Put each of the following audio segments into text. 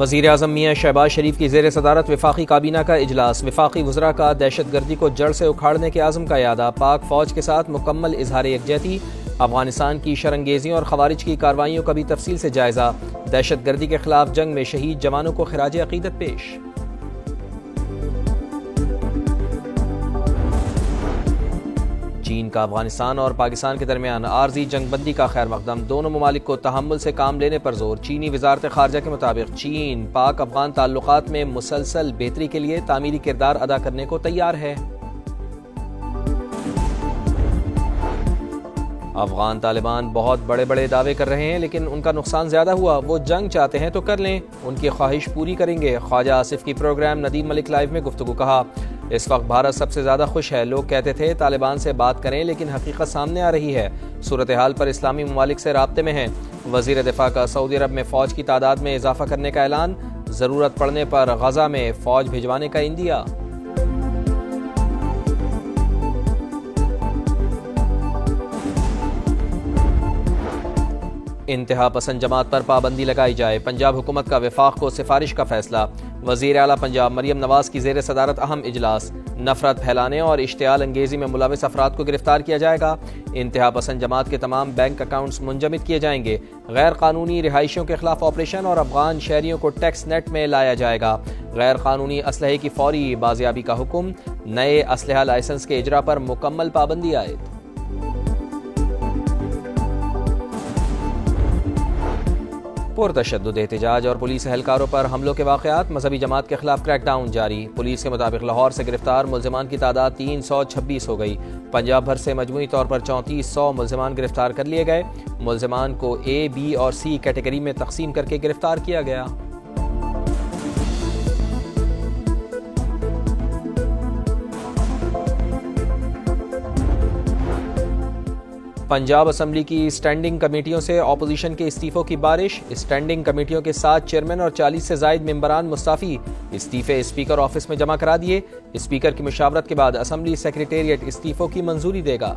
وزیر اعظم میاں شہباز شریف کی زیر صدارت وفاقی کابینہ کا اجلاس، وفاقی وزراء کا دہشت گردی کو جڑ سے اکھاڑنے کے عزم کا اعادہ، پاک فوج کے ساتھ مکمل اظہار یکجہتی، افغانستان کی شرنگیزیوں اور خوارج کی کارروائیوں کا بھی تفصیل سے جائزہ، دہشت گردی کے خلاف جنگ میں شہید جوانوں کو خراج عقیدت پیش۔ چین کا افغانستان اور پاکستان کے درمیان عارضی جنگ بندی کا خیر مقدم، دونوں ممالک کو تحمل سے کام لینے پر زور۔ چینی وزارت خارجہ کے مطابق چین پاک افغان تعلقات میں مسلسل بہتری کے لیے تعمیری کردار ادا کرنے کو تیار ہے۔ افغان طالبان بہت بڑے بڑے دعوے کر رہے ہیں لیکن ان کا نقصان زیادہ ہوا، وہ جنگ چاہتے ہیں تو کر لیں، ان کی خواہش پوری کریں گے۔ خواجہ آصف کی پروگرام ندیم ملک لائیو میں گفتگو، کہا اس وقت بھارت سب سے زیادہ خوش ہے، لوگ کہتے تھے طالبان سے بات کریں لیکن حقیقت سامنے آ رہی ہے، صورتحال پر اسلامی ممالک سے رابطے میں ہیں۔ وزیر دفاع کا سعودی عرب میں فوج کی تعداد میں اضافہ کرنے کا اعلان، ضرورت پڑنے پر غزہ میں فوج بھجوانے کا عندیہ۔ انتہا پسند جماعت پر پابندی لگائی جائے، پنجاب حکومت کا وفاق کو سفارش کا فیصلہ، وزیر اعلیٰ پنجاب مریم نواز کی زیر صدارت اہم اجلاس، نفرت پھیلانے اور اشتعال انگیزی میں ملوث افراد کو گرفتار کیا جائے گا، انتہا پسند جماعت کے تمام بینک اکاؤنٹس منجمد کیے جائیں گے، غیر قانونی رہائشیوں کے خلاف آپریشن اور افغان شہریوں کو ٹیکس نیٹ میں لایا جائے گا، غیر قانونی اسلحے کی فوری بازیابی کا حکم، نئے اسلحہ لائسنس کے اجرا پر مکمل پابندی عائد۔ پرتشدد احتجاج اور پولیس اہلکاروں پر حملوں کے واقعات، مذہبی جماعت کے خلاف کریک ڈاؤن جاری، پولیس کے مطابق لاہور سے گرفتار ملزمان کی تعداد 326 ہو گئی، پنجاب بھر سے مجموعی طور پر 3400 ملزمان گرفتار کر لیے گئے، ملزمان کو اے، بی اور سی کیٹیگری میں تقسیم کر کے گرفتار کیا گیا۔ پنجاب اسمبلی کی اسٹینڈنگ کمیٹیوں سے اپوزیشن کے استعفوں کی بارش، اسٹینڈنگ کمیٹیوں کے 7 چیئرمین اور 40 سے زائد ممبران مستعفی، استعفے اسپیکر آفس میں جمع کرا دیے، اسپیکر کی مشاورت کے بعد اسمبلی سیکریٹریٹ استعفوں کی منظوری دے گا۔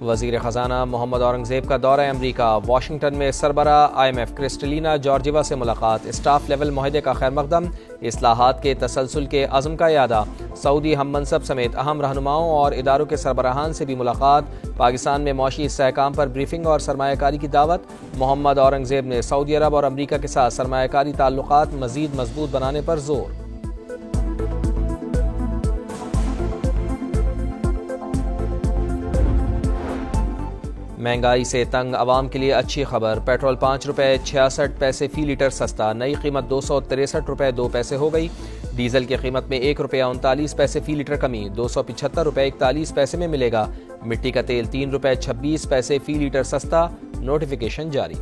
وزیر خزانہ محمد اورنگزیب کا دورہ امریکہ، واشنگٹن میں سربراہ IMF کرسٹلینا جارجیوا سے ملاقات، اسٹاف لیول معاہدے کا خیر مقدم، اصلاحات کے تسلسل کے عزم کا اعادہ، سعودی ہم منصب سمیت اہم رہنماؤں اور اداروں کے سربراہان سے بھی ملاقات، پاکستان میں معاشی استحکام پر بریفنگ اور سرمایہ کاری کی دعوت، محمد اورنگزیب نے سعودی عرب اور امریکہ کے ساتھ سرمایہ کاری تعلقات مزید مضبوط بنانے پر زور۔ مہنگائی سے تنگ عوام کے لیے اچھی خبر، پیٹرول 5 روپے 66 پیسے فی لیٹر سستا، نئی قیمت 263 روپے 2 پیسے ہو گئی، ڈیزل کی قیمت میں 1 روپیہ 39 پیسے فی لیٹر کمی، 275 روپے 41 پیسے میں ملے گا، مٹی کا تیل 3 روپے 26 پیسے فی لیٹر سستا، نوٹیفیکیشن جاری۔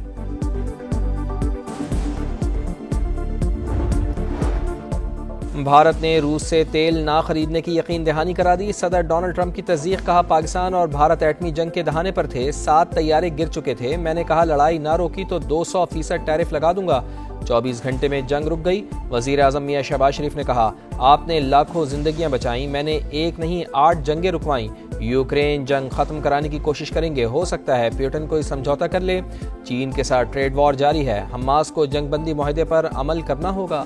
بھارت نے روس سے تیل نہ خریدنے کی یقین دہانی کرا دی، صدر ڈونلڈ ٹرمپ کی تصدیق، کہا پاکستان اور بھارت ایٹمی جنگ کے دہانے پر تھے، 7 طیارے گر چکے تھے، میں نے کہا لڑائی نہ روکی تو 200% ٹیرف لگا دوں گا، 24 گھنٹے میں جنگ رک گئی، وزیر اعظم میاں شہباز شریف نے کہا آپ نے لاکھوں زندگیاں بچائیں، میں نے 1 نہیں 8 جنگیں رکوائیں، یوکرین جنگ ختم کرانے کی کوشش کریں گے، ہو سکتا ہے پیوٹن کوئی سمجھوتا کر لے، چین کے ساتھ ٹریڈ وار جاری ہے، حماس کو جنگ بندی معاہدے پر عمل کرنا ہوگا۔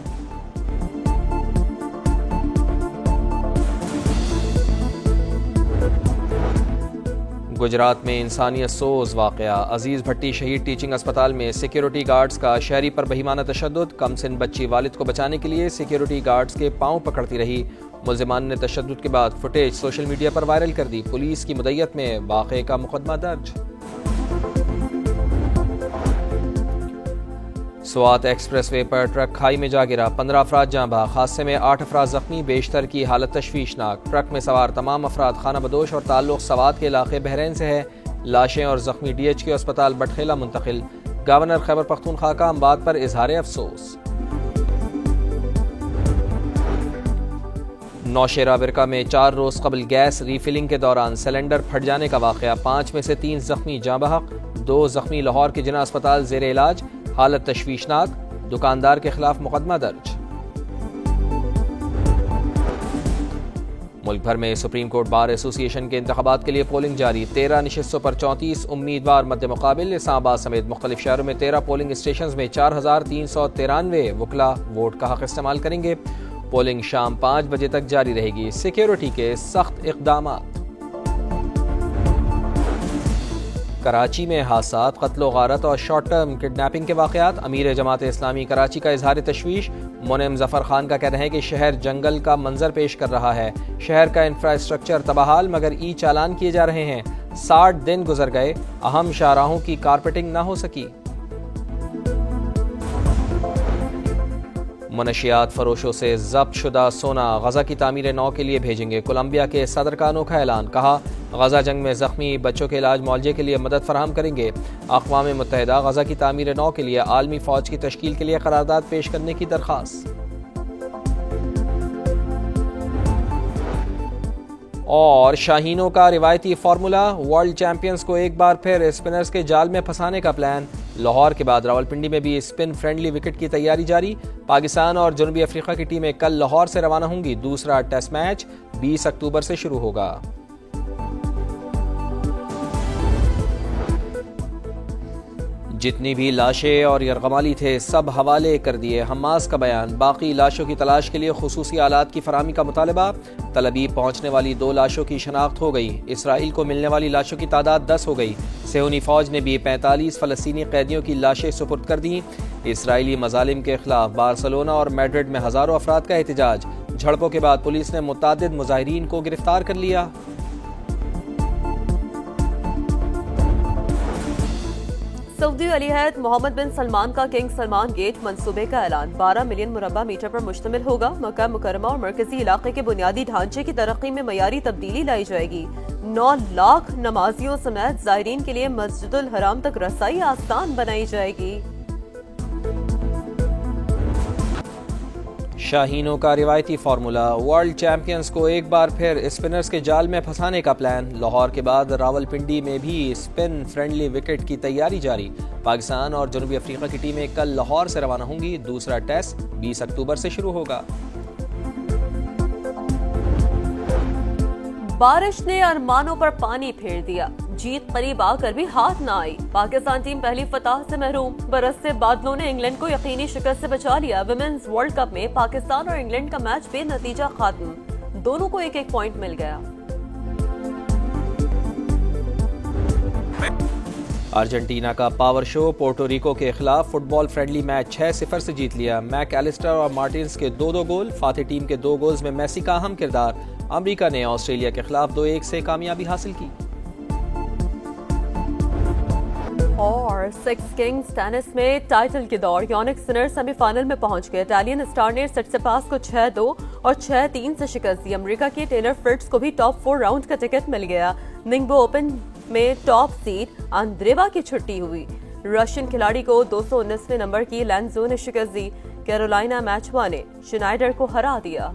گجرات میں انسانیت سوز واقعہ، عزیز بھٹی شہید ٹیچنگ اسپتال میں سیکیورٹی گارڈز کا شہری پر بہیمانہ تشدد، کم سن بچی والد کو بچانے کے لیے سیکیورٹی گارڈز کے پاؤں پکڑتی رہی، ملزمان نے تشدد کے بعد فوٹیج سوشل میڈیا پر وائرل کر دی، پولیس کی مدعیت میں واقعے کا مقدمہ درج۔ سوات ایکسپریس وے پر ٹرک کھائی میں جا گرا، 15 افراد جاں بحق، حادثے میں 8 افراد زخمی، بیشتر کی حالت تشویشناک، ٹرک میں سوار تمام افراد خانہ بدوش اور تعلق سوات کے علاقے بحرین سے ہے، لاشیں اور زخمی DHQ اسپتال بٹخیلہ منتقل، گورنر خیبر پختونخوا کا اموات پر اظہار افسوس۔ نوشیرہ ورکہ میں 4 روز قبل گیس ریفلنگ کے دوران سلنڈر پھٹ جانے کا واقعہ، 5 میں سے 3 زخمی جاں بحق، 2 زخمی لاہور کے جناح اسپتال زیر علاج، حالت تشویشناک، دکاندار کے خلاف مقدمہ درج۔ ملک بھر میں سپریم کورٹ بار ایسوسی ایشن کے انتخابات کے لیے پولنگ جاری، 13 نشستوں پر 34 امیدوار مد مقابل۔ اسلام آباد سمیت مختلف شہروں میں 13 پولنگ اسٹیشنز میں 4393 وکلاء ووٹ کا حق استعمال کریں گے۔ پولنگ شام 5 بجے تک جاری رہے گی۔ سیکیورٹی کے سخت اقدامات۔ کراچی میں حادثات، قتل و غارت اور شارٹ ٹرم کڈنیپنگ کے واقعات۔ امیر جماعت اسلامی کراچی کا اظہار تشویش۔ منعم ظفر خان کا کہنا ہے کہ شہر جنگل کا منظر پیش کر رہا ہے، شہر کا انفراسٹرکچر تباہال مگر ای چالان کیے جا رہے ہیں۔ 60 دن گزر گئے، اہم شاہراہوں کی کارپیٹنگ نہ ہو سکی۔ منشیات فروشوں سے ضبط شدہ سونا غزہ کی تعمیر نو کے لیے بھیجیں گے۔ کولمبیا کے صدر کا انوکھا اعلان، کہا غزہ جنگ میں زخمی بچوں کے علاج معالجے کے لیے مدد فراہم کریں گے۔ اقوام متحدہ غزہ کی تعمیر نو کے لیے عالمی فوج کی تشکیل کے لیے قرارداد پیش کرنے کی درخواست۔ اور شاہینوں کا روایتی فارمولا، ورلڈ چیمپئنز کو ایک بار پھر اسپنرز کے جال میں پھنسانے کا پلان۔ لاہور کے بعد راولپنڈی میں بھی اسپن فرینڈلی وکٹ کی تیاری جاری۔ پاکستان اور جنوبی افریقہ کی ٹیمیں کل لاہور سے روانہ ہوں گی۔ دوسرا ٹیسٹ میچ 20 اکتوبر سے شروع ہوگا۔ جتنی بھی لاشیں اور یرغمالی تھے سب حوالے کر دیے، حماس کا بیان۔ باقی لاشوں کی تلاش کے لیے خصوصی آلات کی فراہمی کا مطالبہ۔ تل ابیب پہنچنے والی 2 لاشوں کی شناخت ہو گئی۔ اسرائیل کو ملنے والی لاشوں کی تعداد 10 ہو گئی۔ صہیونی فوج نے بھی 45 فلسطینی قیدیوں کی لاشیں سپرد کر دیں۔ اسرائیلی مظالم کے خلاف بارسلونا اور میڈرڈ میں ہزاروں افراد کا احتجاج۔ جھڑپوں کے بعد پولیس نے متعدد مظاہرین کو گرفتار کر لیا۔ سعودی ولی عہد محمد بن سلمان کا کنگ سلمان گیٹ منصوبے کا اعلان۔ 12 ملین مربع میٹر پر مشتمل ہوگا۔ مکہ مکرمہ اور مرکزی علاقے کے بنیادی ڈھانچے کی ترقی میں معیاری تبدیلی لائی جائے گی۔ 9 لاکھ نمازیوں سمیت زائرین کے لیے مسجد الحرام تک رسائی آسان بنائی جائے گی۔ شاہینوں کا روایتی فارمولا، ورلڈ چیمپئنز کو ایک بار پھر اسپنرز کے جال میں پھنسانے کا پلان۔ لاہور کے بعد راولپنڈی میں بھی اسپن فرینڈلی وکٹ کی تیاری جاری۔ پاکستان اور جنوبی افریقہ کی ٹیمیں کل لاہور سے روانہ ہوں گی۔ دوسرا ٹیسٹ 20 اکتوبر سے شروع ہوگا۔ بارش نے ارمانوں پر پانی پھیر دیا، جیت قریب آ کر بھی ہاتھ نہ آئی۔ پاکستان ٹیم پہلی فتح سے محروم۔ برستے بادلوں نے انگلینڈ کو یقینی شکست سے بچا لیا۔ ویمنز ورلڈ کپ میں پاکستان اور انگلینڈ کا میچ بے نتیجہ ختم، دونوں کو 1-1 پوائنٹ مل گیا۔ ارجنٹینا کا پاور شو، پورٹو ریکو کے خلاف فٹ بال فرینڈلی میچ 6-0 سے جیت لیا۔ میک ایلسٹر اور مارٹنز کے 2 گول، فاتح ٹیم کے 2 گولز میں میسی کا اہم کردار۔ امریکہ نے آسٹریلیا کے خلاف 2-1 سے کامیابی حاصل کی۔ اور 6 کنگز ٹینس میں ٹائٹل کی دوڑ، یونک سنر سیمی فائنل میں پہنچ گئے۔ اٹالین اسٹار نے سٹسپاس کو 6-2 اور 6-3 سے شکست دی۔ امریکہ کے ٹیلر فرٹز کو بھی ٹاپ 4 راؤنڈ کا ٹکٹ مل گیا۔ ننگبو اوپن میں ٹاپ سیڈ اندریوا کی چھٹی ہوئی۔ رشین کھلاڑی کو 219ویں نمبر کی لینزو نے شکست دی۔ کیرولینا میچوا نے شنائڈر کو ہرا دیا۔